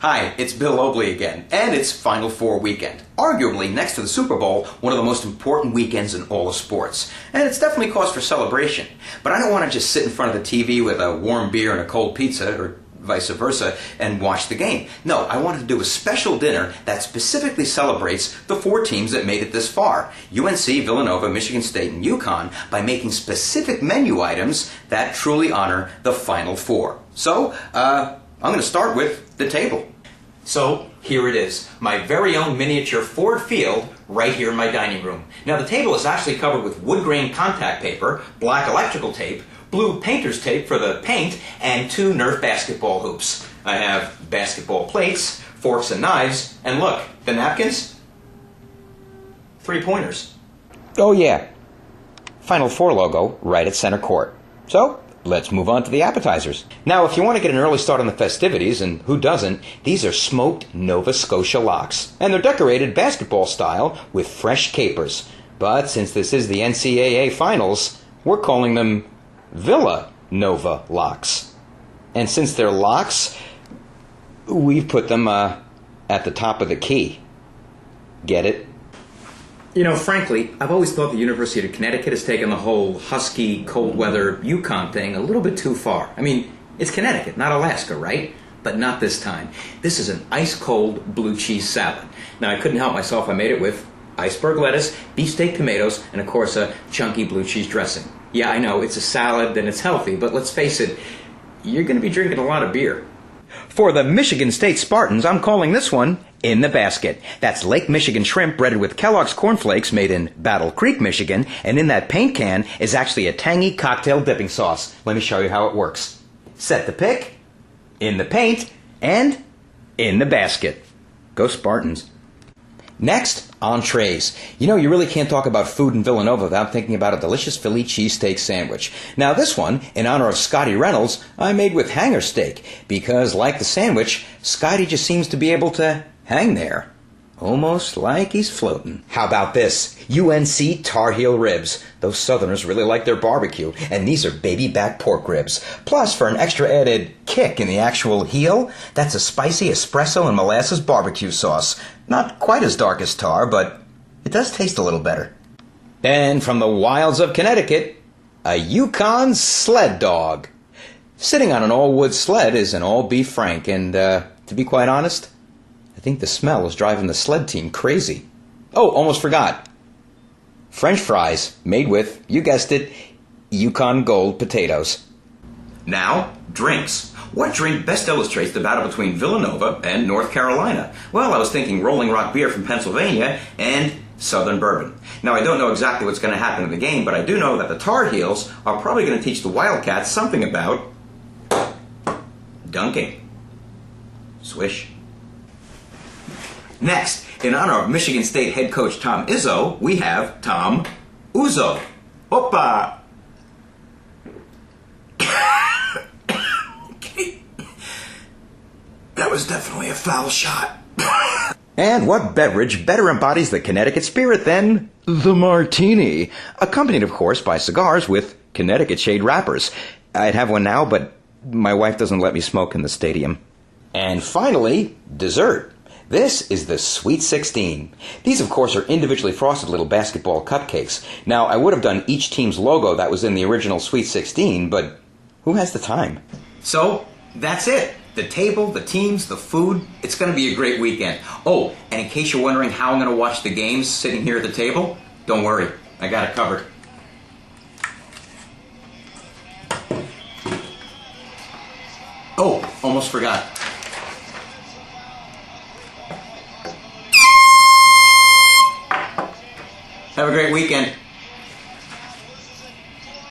Hi, it's Bill Lobley again, and it's Final Four weekend. Arguably, next to the Super Bowl, one of the most important weekends in all of sports. And it's definitely cause for celebration. But I don't want to just sit in front of the TV with a warm beer and a cold pizza, or vice versa, and watch the game. No, I wanted to do a special dinner that specifically celebrates the four teams that made it this far. UNC, Villanova, Michigan State, and UConn, by making specific menu items that truly honor the Final Four. So, I'm going to start with the table. So, here it is, my very own miniature Ford Field right here in my dining room. Now, the table is actually covered with wood grain contact paper, black electrical tape, blue painter's tape for the paint, and 2 Nerf basketball hoops. I have basketball plates, forks and knives, and look, the napkins, 3 pointers. Oh yeah, Final Four logo right at center court. So, let's move on to the appetizers. Now, if you want to get an early start on the festivities, and who doesn't, these are smoked Nova Scotia lox. And they're decorated basketball style with fresh capers. But since this is the NCAA Finals, we're calling them Villanova lox. And since they're lox, we've put them at the top of the key. Get it? You know, frankly, I've always thought the University of Connecticut has taken the whole husky, cold-weather Yukon thing a little bit too far. I mean, it's Connecticut, not Alaska, right? But not this time. This is an ice-cold blue cheese salad. Now, I couldn't help myself. I made it with iceberg lettuce, beefsteak tomatoes, and, of course, a chunky blue cheese dressing. Yeah, I know, it's a salad and it's healthy, but let's face it, you're going to be drinking a lot of beer. For the Michigan State Spartans, I'm calling this one In the Basket. That's Lake Michigan shrimp breaded with Kellogg's cornflakes made in Battle Creek, Michigan, and in that paint can is actually a tangy cocktail dipping sauce. Let me show you how it works. Set the pick, in the paint, and in the basket. Go Spartans. Next, entrees. You know, you really can't talk about food in Villanova without thinking about a delicious Philly cheesesteak sandwich. Now this one, in honor of Scotty Reynolds, I made with hanger steak, because like the sandwich, Scotty just seems to be able to hang there. Almost like he's floating. How about this? UNC Tar Heel ribs. Those Southerners really like their barbecue, and these are baby back pork ribs. Plus, for an extra added kick in the actual heel, that's a spicy espresso and molasses barbecue sauce. Not quite as dark as tar, but it does taste a little better. And from the wilds of Connecticut, a Yukon Sled Dog. Sitting on an all-wood sled is an all-beef frank, and to be quite honest, I think the smell is driving the sled team crazy. Oh, almost forgot. French fries made with, you guessed it, Yukon Gold potatoes. Now, drinks. What drink best illustrates the battle between Villanova and North Carolina? Well, I was thinking Rolling Rock beer from Pennsylvania and Southern bourbon. Now, I don't know exactly what's going to happen in the game, but I do know that the Tar Heels are probably going to teach the Wildcats something about dunking. Swish. Next, in honor of Michigan State head coach Tom Izzo, we have Tom Uzo. Hoppa! That was definitely a foul shot. And what beverage better embodies the Connecticut spirit than the martini? Accompanied, of course, by cigars with Connecticut shade wrappers. I'd have one now, but my wife doesn't let me smoke in the stadium. And finally, dessert. This is the Sweet 16. These, of course, are individually frosted little basketball cupcakes. Now, I would have done each team's logo that was in the original Sweet 16, but who has the time? So, that's it. The table, the teams, the food. It's going to be a great weekend. Oh, and in case you're wondering how I'm going to watch the games sitting here at the table, don't worry. I got it covered. Oh, almost forgot. Have a great weekend.